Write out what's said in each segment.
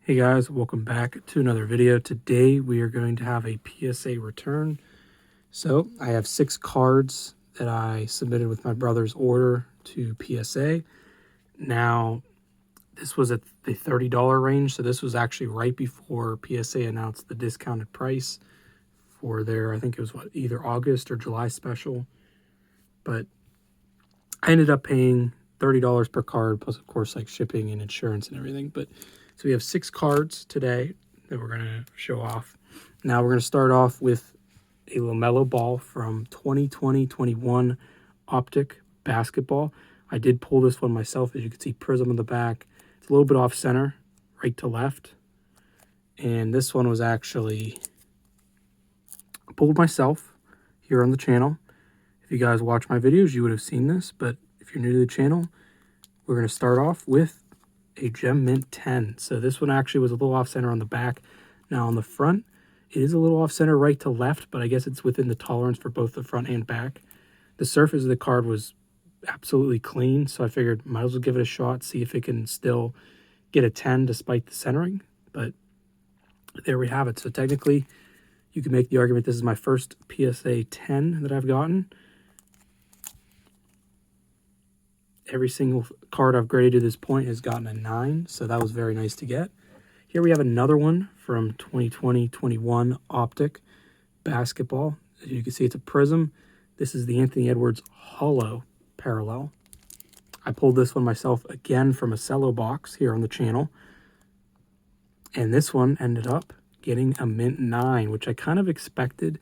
Hey guys, welcome back to another video. Today we are going to have a PSA return. So I have 6 cards that I submitted with my brother's order to PSA. Now this was at the $30 range, so this was actually right before PSA announced the discounted price for their, I think it was either August or July special. But I ended up paying $30 per card, plus of course like shipping and insurance and everything. But so we have 6 cards today that we're going to show off. Now we're going to start off with a LaMelo ball from 2020-21 Optic Basketball. I did pull this one myself. As you can see, prism on the back. It's a little bit off center, right to left. And this one was actually pulled myself here on the channel. If you guys watch my videos, you would have seen this. But if you're new to the channel, we're going to start off with a Gem Mint 10. So this one actually was a little off center on the back. Now on the front, it is a little off center right to left, but I guess it's within the tolerance for both the front and back. The surface of the card was absolutely clean, so I figured might as well give it a shot, see if it can still get a 10 despite the centering. But there we have it. So technically, you can make the argument this is my first PSA 10 that I've gotten. Every single card I've graded to this point has gotten a 9, so that was very nice to get. Here we have another one from 2020-21 Optic Basketball. As you can see, it's a prism. This is the Anthony Edwards Hollow Parallel. I pulled this one myself again from a cello box here on the channel. And this one ended up getting a Mint 9, which I kind of expected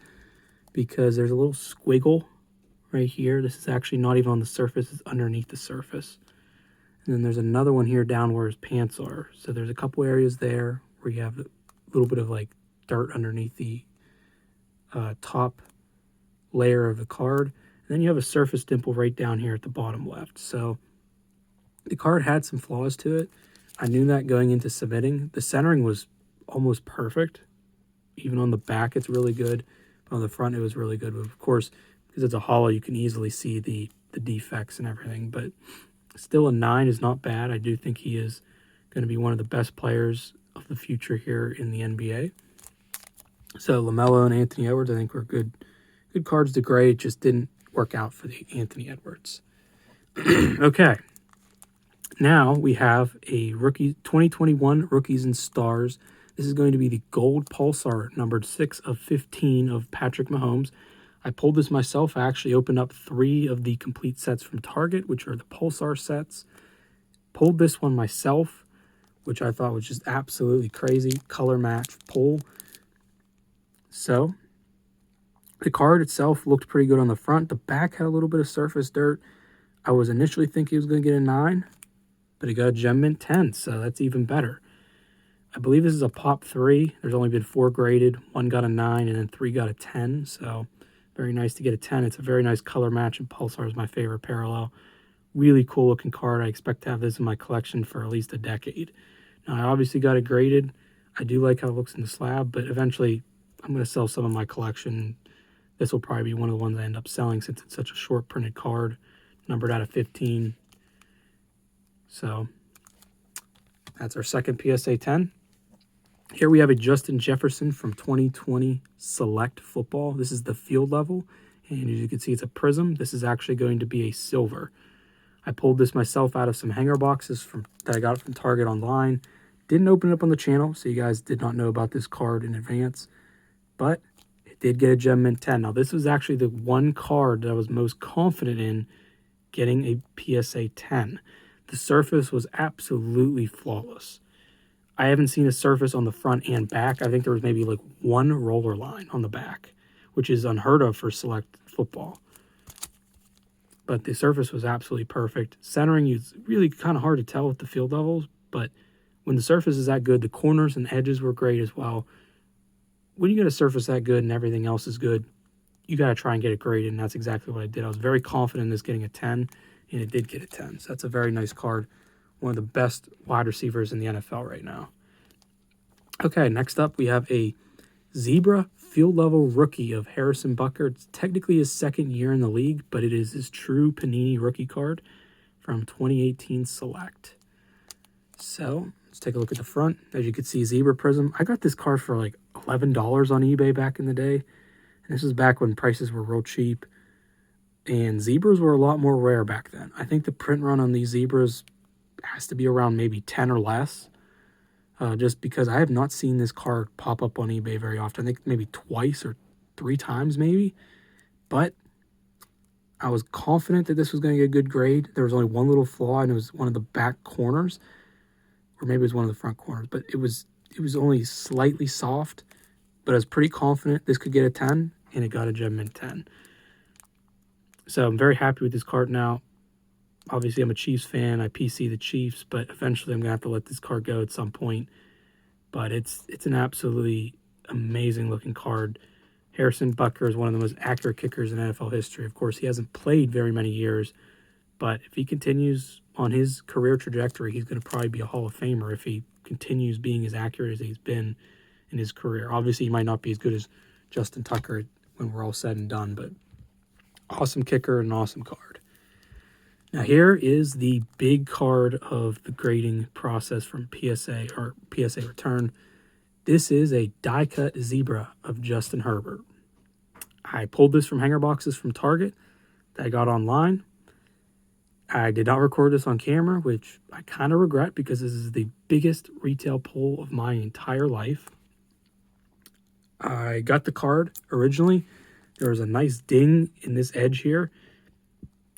because there's a little squiggle right here. This is actually not even on the surface, it's underneath the surface. And then there's another one here down where his pants are. So there's a couple areas there where you have a little bit of like dirt underneath the top layer of the card. And then you have a surface dimple right down here at the bottom left. So the card had some flaws to it. I knew that going into submitting. The centering was almost perfect. Even on the back, it's really good. But on the front, it was really good. But of course, because it's a hollow, you can easily see the defects and everything. But still, a 9 is not bad. I do think he is going to be one of the best players of the future here in the NBA. So LaMelo and Anthony Edwards, I think, were good cards to grade. Just didn't work out for the Anthony Edwards. Okay. Now we have a rookie 2021 Rookies and Stars. This is going to be the Gold Pulsar, numbered 6 of 15 of Patrick Mahomes. I pulled this myself. I actually opened up 3 of the complete sets from Target, which are the Pulsar sets. Pulled this one myself, which I thought was just absolutely crazy. Color match pull. So the card itself looked pretty good on the front. The back had a little bit of surface dirt. I was initially thinking he was going to get a 9, but he got a Gem Mint 10, so that's even better. I believe this is a Pop 3. There's only been 4 graded. 1 got a 9, and then 3 got a 10, so very nice to get a 10. It's a very nice color match, and Pulsar is my favorite parallel. Really cool looking card. I expect to have this in my collection for at least a decade. Now, I obviously got it graded. I do like how it looks in the slab, but eventually I'm going to sell some of my collection. This will probably be one of the ones I end up selling since it's such a short printed card, numbered out of 15. So that's our second PSA 10. Here we have a Justin Jefferson from 2020 Select Football. This is the field level, and as you can see, it's a prism. This is actually going to be a silver. I pulled this myself out of some hanger boxes that I got from Target online. Didn't open it up on the channel, so you guys did not know about this card in advance, but it did get a Gem Mint 10. Now, this was actually the one card that I was most confident in getting a PSA 10. The surface was absolutely flawless. I haven't seen a surface on the front and back. I think there was maybe like 1 roller line on the back, which is unheard of for Select Football. But the surface was absolutely perfect. Centering is really kind of hard to tell with the field levels, but when the surface is that good, the corners and edges were great as well. When you get a surface that good and everything else is good, you got to try and get it graded, and that's exactly what I did. I was very confident in this getting a 10, and it did get a 10. So that's a very nice card. One of the best wide receivers in the NFL right now. Okay, next up we have a Zebra field level rookie of Harrison Butker. It's technically his 2nd year in the league, but it is his true Panini rookie card from 2018 Select. So Let's take a look at the front. As you can see, zebra prism. I got this card for like $11 on eBay back in the day. And this was back when prices were real cheap. And zebras were a lot more rare back then. I think the print run on these zebras has to be around maybe 10 or less. Just because I have not seen this card pop up on eBay very often. I think maybe twice or 3 times maybe. But I was confident that this was going to get a good grade. There was only one little flaw, and it was one of the back corners. Or maybe it was one of the front corners, but it was only slightly soft, but I was pretty confident this could get a 10, and it got a Gem Mint 10. So I'm very happy with this card now. Obviously, I'm a Chiefs fan. I PC the Chiefs, but eventually I'm going to have to let this card go at some point. But it's an absolutely amazing looking card. Harrison Butker is one of the most accurate kickers in NFL history. Of course, he hasn't played very many years, but if he continues on his career trajectory, he's going to probably be a Hall of Famer if he continues being as accurate as he's been in his career. Obviously, he might not be as good as Justin Tucker when we're all said and done, but awesome kicker and an awesome card. Now, here is the big card of the grading process from PSA or PSA Return. This is a die-cut zebra of Justin Herbert. I pulled this from hanger boxes from Target that I got online. I did not record this on camera, which I kind of regret because this is the biggest retail pull of my entire life. I got the card originally. There was a nice ding in this edge here.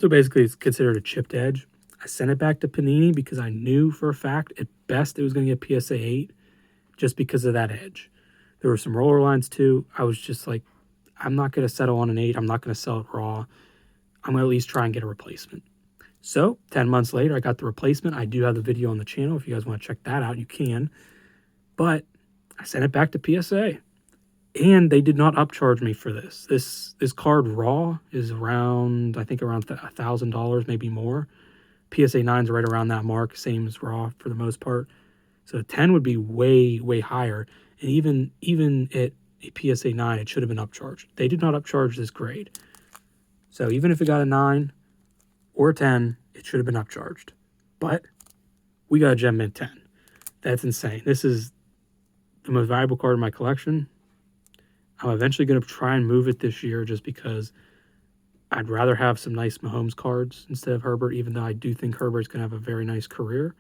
So basically, it's considered a chipped edge. I sent it back to Panini because I knew for a fact at best it was going to get PSA 8 just because of that edge. There were some roller lines too. I was just like, I'm not going to settle on an 8. I'm not going to sell it raw. I'm going to at least try and get a replacement. So 10 months later, I got the replacement. I do have the video on the channel. If you guys want to check that out, you can. But I sent it back to PSA. And they did not upcharge me for this. This card raw is around, I think around $1,000, maybe more. PSA 9's right around that mark, same as raw for the most part. So 10 would be way, way higher. And even at a PSA 9, it should have been upcharged. They did not upcharge this grade. So even if it got a 9 or a 10, it should have been upcharged. But we got a Gem Mint 10. That's insane. This is the most valuable card in my collection. I'm eventually going to try and move it this year just because I'd rather have some nice Mahomes cards instead of Herbert, even though I do think Herbert's going to have a very nice career.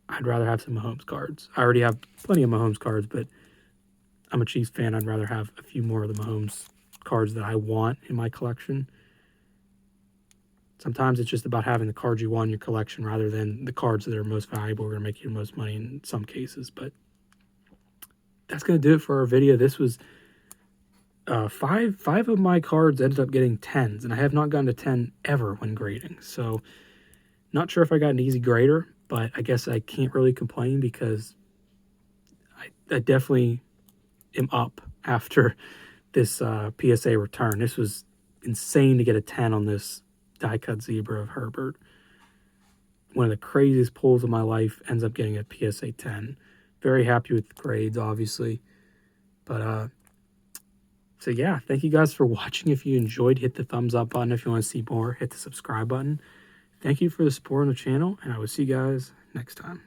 I'd rather have some Mahomes cards. I already have plenty of Mahomes cards, but I'm a Chiefs fan. I'd rather have a few more of the Mahomes cards that I want in my collection. Sometimes it's just about having the cards you want in your collection rather than the cards that are most valuable are going to make you the most money in some cases. But that's going to do it for our video. This was five of my cards ended up getting 10s, and I have not gotten a 10 ever when grading. So not sure if I got an easy grader, but I guess I can't really complain because I definitely am up after this PSA return. This was insane to get a 10 on this die-cut zebra of Herbert. One of the craziest pulls of my life, ends up getting a PSA 10. Very happy with the grades, obviously. But, so yeah, thank you guys for watching. If you enjoyed, hit the thumbs up button. If you want to see more, hit the subscribe button. Thank you for the support on the channel, and I will see you guys next time.